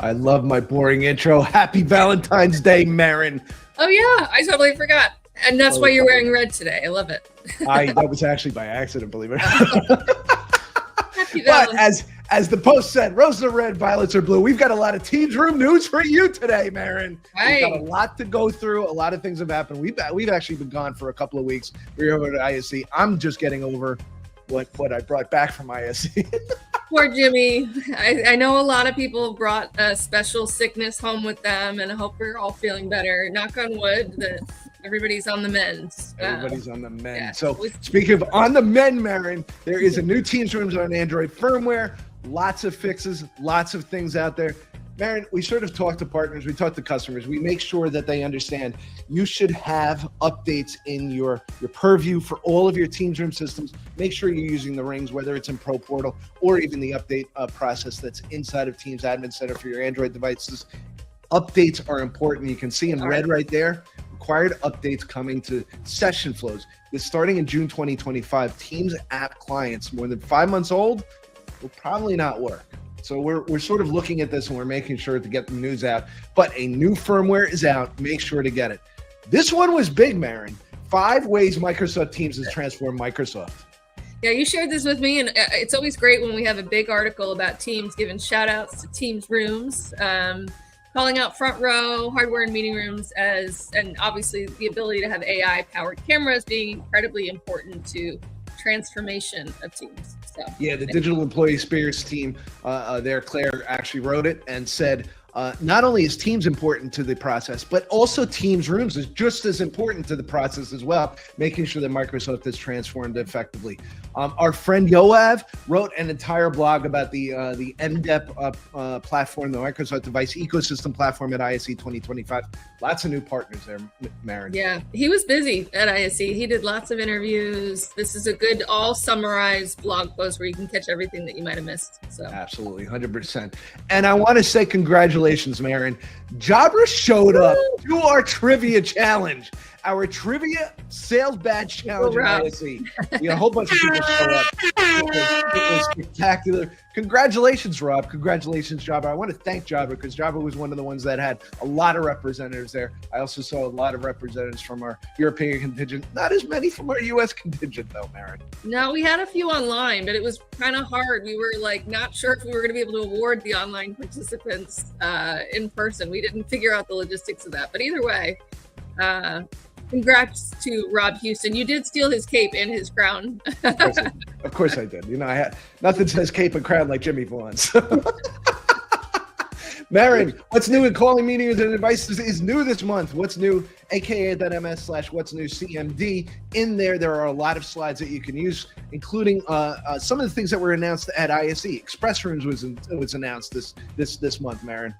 I love my boring intro. Happy Valentine's Day, Mehryn. Oh yeah, I totally forgot. And that's why you're wearing red today. I love it. That was actually by accident, believe it. Happy But Valentine's. as the post said, roses are red, violets are blue. We've got a lot of Teams Room news for you today, Mehryn. We've got a lot to go through. A lot of things have happened. We've actually been gone for a couple of weeks. We were over at ISC. I'm just getting over what I brought back from ISC. Poor Jimmy. I know a lot of people brought a special sickness home with them, and I hope we're all feeling better. Knock on wood that everybody's on the mend. Everybody's on the mend. Yeah. So speaking of on the mend, Mehryn, there is a new Teams Rooms on Android firmware. Lots of fixes, lots of things out there. Mehryn, we sort of talk to partners, we talk to customers, we make sure that they understand you should have updates in your purview for all of your Teams Room systems. Make sure you're using the rings, whether it's in Pro Portal or even the update process that's inside of Teams Admin Center for your Android devices. Updates are important. You can see in red right there, required updates coming to session flows. This starting in June 2025, Teams app clients more than 5 months old will probably not work. So we're sort of looking at this and we're making sure to get the news out. But a new firmware is out. Make sure to get it. This one was big, Mehryn. 5 ways Microsoft Teams has transformed Microsoft. Yeah, you shared this with me, and it's always great when we have a big article about Teams, giving shout outs to Teams Rooms, calling out front row, hardware and meeting rooms and obviously the ability to have AI powered cameras being incredibly important to transformation of Teams. So yeah, the digital employee experience team there, Claire actually wrote it and said, not only is Teams important to the process, but also Teams Rooms is just as important to the process as well, making sure that Microsoft is transformed effectively. Our friend Yoav wrote an entire blog about the MDEP platform, the Microsoft Device Ecosystem Platform at ISE 2025. Lots of new partners there, Mehryn. Yeah, he was busy at ISE. He did lots of interviews. This is a good all summarized blog post where you can catch everything that you might have missed. So absolutely, 100%. And I want to say congratulations, Mehryn. Jabra showed up to our trivia challenge, our trivia sales badge challenge at ISE. We had a whole bunch of people show up. It was spectacular. Congratulations, Rob. Congratulations, Jabba. I want to thank Jabba because Jabba was one of the ones that had a lot of representatives there. I also saw a lot of representatives from our European contingent. Not as many from our U.S. contingent, though, Mehryn. No, we had a few online, but it was kind of hard. We were not sure if we were going to be able to award the online participants in person. We didn't figure out the logistics of that. But either way, congrats to Rob Houston. You did steal his cape and his crown. Of course I did. You know, I had nothing says cape and crown like Jimmy Vaughn's. Mehryn, what's new in calling meetings and devices is new this month. What's new, aka.ms/what's new CMD. In there are a lot of slides that you can use, including some of the things that were announced at ISE. Express Rooms was announced this month, Mehryn.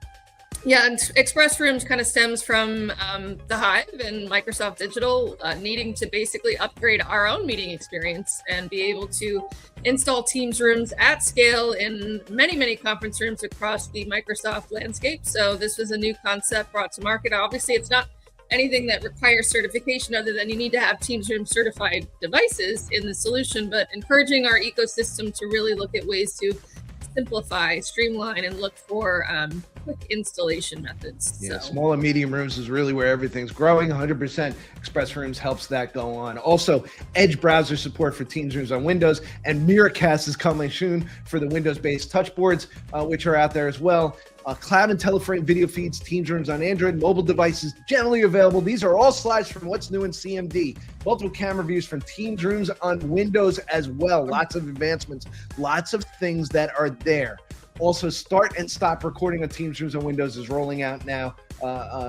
Yeah, and Express Rooms kind of stems from the Hive and Microsoft Digital needing to basically upgrade our own meeting experience and be able to install Teams Rooms at scale in many, many conference rooms across the Microsoft landscape. So this was a new concept brought to market. Obviously, it's not anything that requires certification other than you need to have Teams Room certified devices in the solution, but encouraging our ecosystem to really look at ways to simplify, streamline, and look for quick installation methods. Yeah, small and medium rooms is really where everything's growing. 100% Express Rooms helps that go on. Also, Edge browser support for Teams Rooms on Windows, and Miracast is coming soon for the Windows-based touchboards, which are out there as well. Cloud and teleframe video feeds, Teams Rooms on Android, mobile devices generally available. These are all slides from what's new in CMD. Multiple camera views from Teams Rooms on Windows as well. Lots of advancements, lots of things that are there. Also, start and stop recording on Teams Rooms on Windows is rolling out now.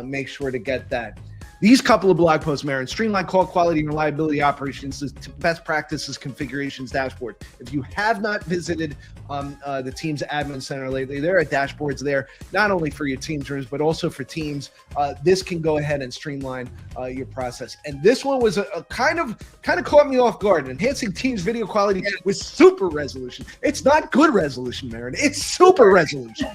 Make sure to get that. These couple of blog posts, Mehryn, streamline call quality and reliability operations, best practices configurations dashboard. If you have not visited the Teams Admin Center lately, there are dashboards there, not only for your Teams rooms, but also for Teams. This can go ahead and streamline your process. And this one was a kind of caught me off guard. Enhancing Teams video quality with super resolution. It's not good resolution, Mehryn. It's super resolution.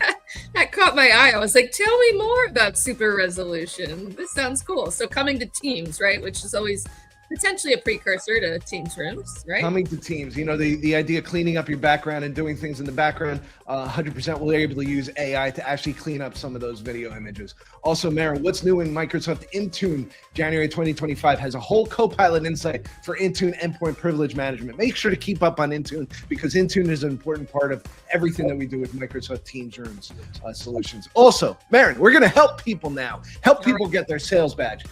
That caught my eye. I was like, tell me more about super resolution. This sounds cool. So coming to Teams, right, which is always potentially a precursor to Teams rooms, right? Coming to Teams, the idea of cleaning up your background and doing things in the background, 100% we're able to use AI to actually clean up some of those video images. Also, Mehryn, what's new in Microsoft Intune January 2025 has a whole Copilot insight for Intune endpoint privilege management. Make sure to keep up on Intune because Intune is an important part of everything that we do with Microsoft Teams Rooms solutions. Also, Mehryn, we're going to help people now. Help people get their sales badge.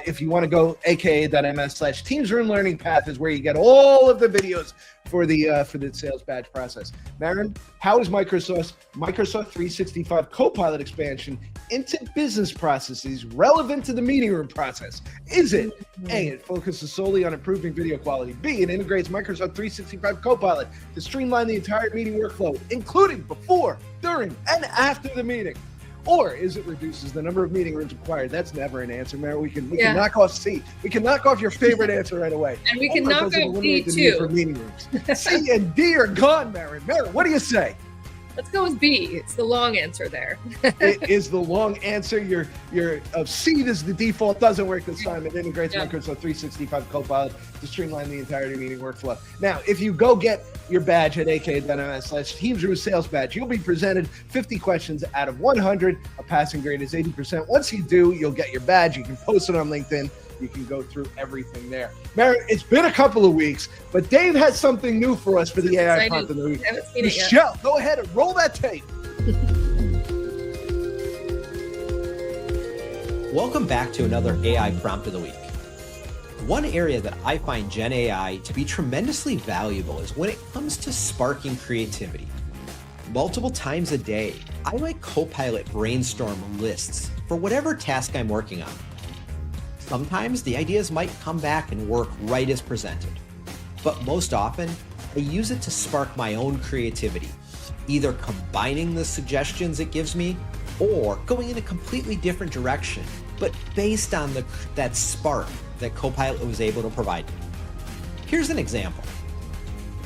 If you want to go aka.ms/Teams Room Learning Path is where you get all of the videos for the sales badge process. Mehryn, how is Microsoft 365 Copilot expansion into business processes relevant to the meeting room process? Is it A, it focuses solely on improving video quality, B, it integrates Microsoft 365 Copilot to streamline the entire meeting workflow, including before, during, and after the meeting? Or is it reduces the number of meeting rooms required? That's never an answer, Mehryn. We can knock off C. We can knock off your favorite answer right away. And we can knock off D too. For meeting rooms. C and D are gone, Mehryn. Mehryn, what do you say? Let's go with B. It's the long answer there. It is the long answer. Your C is the default. Doesn't work this time. It integrates Microsoft 365 Copilot to streamline the entirety meeting workflow. Now, if you go get your badge at aka.ms/Teams Room Sales Badge, you'll be presented 50 questions out of 100. A passing grade is 80%. Once you do, you'll get your badge. You can post it on LinkedIn. You can go through everything there. Mehryn, it's been a couple of weeks, but Dave has something new for us for the AI prompt of the week. Michelle, go ahead and roll that tape. Welcome back to another AI prompt of the week. One area that I find Gen AI to be tremendously valuable is when it comes to sparking creativity. Multiple times a day, I let Copilot brainstorm lists for whatever task I'm working on. Sometimes the ideas might come back and work right as presented, but most often I use it to spark my own creativity, either combining the suggestions it gives me or going in a completely different direction, but based on that spark that Copilot was able to provide me. Here's an example.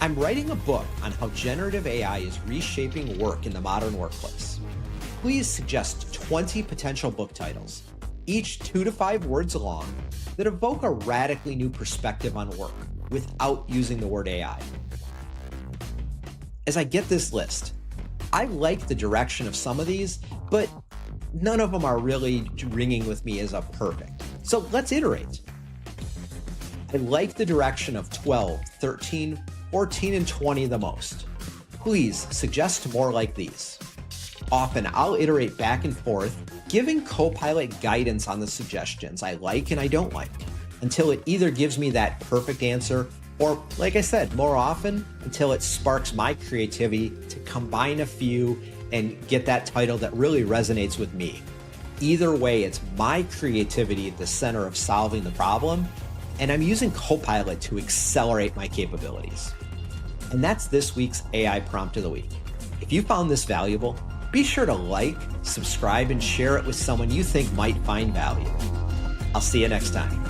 I'm writing a book on how generative AI is reshaping work in the modern workplace. Please suggest 20 potential book titles, each 2 to 5 words long, that evoke a radically new perspective on work without using the word AI. As I get this list, I like the direction of some of these, but none of them are really ringing with me as a perfect. So let's iterate. I like the direction of 12, 13, 14, and 20 the most. Please suggest more like these. Often I'll iterate back and forth, giving Copilot guidance on the suggestions I like and I don't like, until it either gives me that perfect answer or, like I said, more often, until it sparks my creativity to combine a few and get that title that really resonates with me. Either way, it's my creativity at the center of solving the problem, and I'm using Copilot to accelerate my capabilities. And that's this week's AI Prompt of the Week. If you found this valuable, be sure to like, subscribe, and share it with someone you think might find value. I'll see you next time.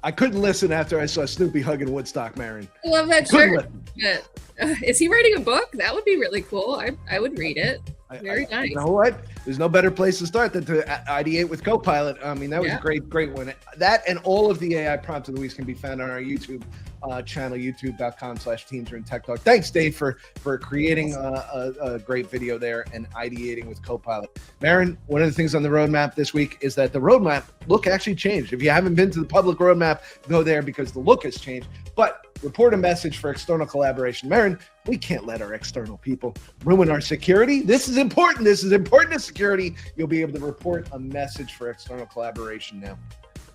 I couldn't listen after I saw Snoopy hugging Woodstock, Mehryn. I love that shirt. Is he writing a book? That would be really cool. I would read it. Very nice. You know what? There's no better place to start than to ideate with Copilot. I mean, that was a great one. That and all of the AI prompts of the week can be found on our YouTube channel, youtube.com/TeamsRoomTech Talk. Thanks, Dave, for creating a great video there and ideating with Copilot. Mehryn, one of the things on the roadmap this week is that the roadmap look actually changed. If you haven't been to the public roadmap, go there because the look has changed. But report a message for external collaboration. Mehryn, we can't let our external people ruin our security. This is important. This is important to security. You'll be able to report a message for external collaboration now.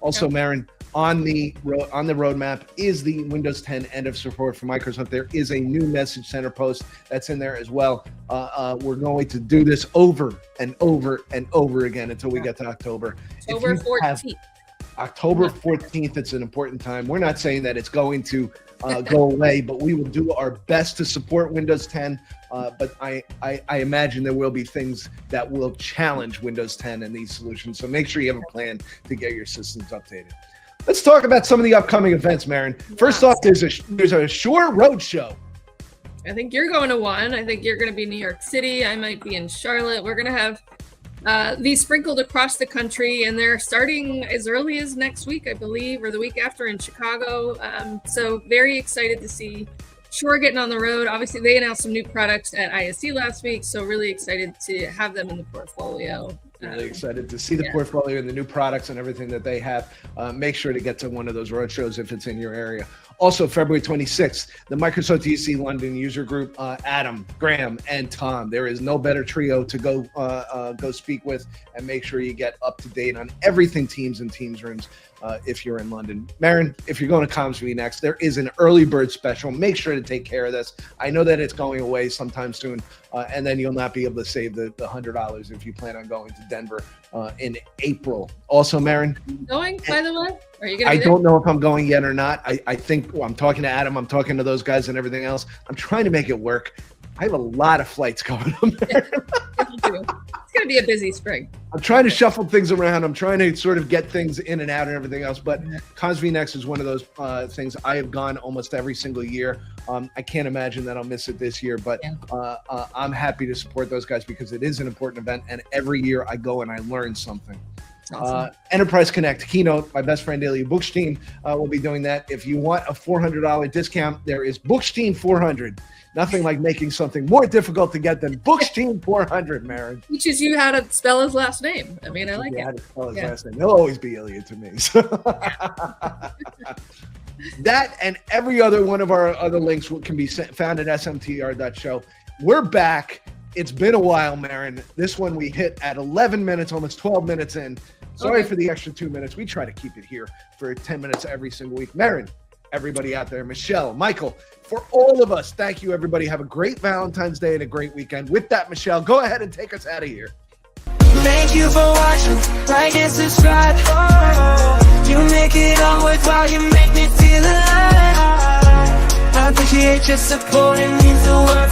Also, Mehryn, on the roadmap is the Windows 10 end of support for Microsoft. There is a new Message Center post that's in there as well. We're going to do this over and over and over again until we get to October. October 14th. October 14th, it's an important time. We're not saying that it's going to go away, but we will do our best to support Windows 10. But I imagine there will be things that will challenge Windows 10 and these solutions. So make sure you have a plan to get your systems updated. Let's talk about some of the upcoming events, Mehryn. First off, there's a Shore Roadshow. I think you're going to one. I think you're going to be in New York City. I might be in Charlotte. We're going to have these sprinkled across the country, and they're starting as early as next week, I believe, or the week after in Chicago. So very excited to see Shure getting on the road. Obviously, they announced some new products at ISC last week, so really excited to have them in the portfolio. Really excited to see the portfolio and the new products and everything that they have. Make sure to get to one of those road shows if it's in your area. Also, February 26th, the Microsoft DC London user group, Adam, Graham, and Tom. There is no better trio to go speak with, and make sure you get up to date on everything Teams and Teams Rooms if you're in London. Mehryn, if you're going to CommsV next, there is an early bird special. Make sure to take care of this. I know that it's going away sometime soon, and then you'll not be able to save the $100 if you plan on going to Denver in April. Also, Mehryn, going, by the way? Are you gonna I be there? don't know if I'm going yet or not. I think I'm talking to Adam. I'm talking to those guys and everything else. I'm trying to make it work. I have a lot of flights coming up there. It's going to be a busy spring. I'm trying to shuffle things around. I'm trying to sort of get things in and out and everything else. But CommsV Next is one of those things. I have gone almost every single year. I can't imagine that I'll miss it this year. But I'm happy to support those guys because it is an important event. And every year I go and I learn something. Awesome. Enterprise Connect keynote. My best friend Ilya Bookstein will be doing that. If you want a $400 discount, there is Bookstein 400. Nothing like making something more difficult to get than Bookstein 400, Mehryn. Teaches you how to spell his last name. I mean, I like it. How to spell his last name. He'll always be Ilya to me. So. That and every other one of our other links can be found at smtr.show. We're back. It's been a while, Mehryn. This one we hit at 11 minutes, almost 12 minutes in. Sorry for the extra 2 minutes. We try to keep it here for 10 minutes every single week. Mehryn, everybody out there, Michelle, Michael, for all of us, thank you, everybody. Have a great Valentine's Day and a great weekend. With that, Michelle, go ahead and take us out of here. Thank you for watching. Like and subscribe. You make it all worthwhile. You make me feel alive. I appreciate your support. It means the world.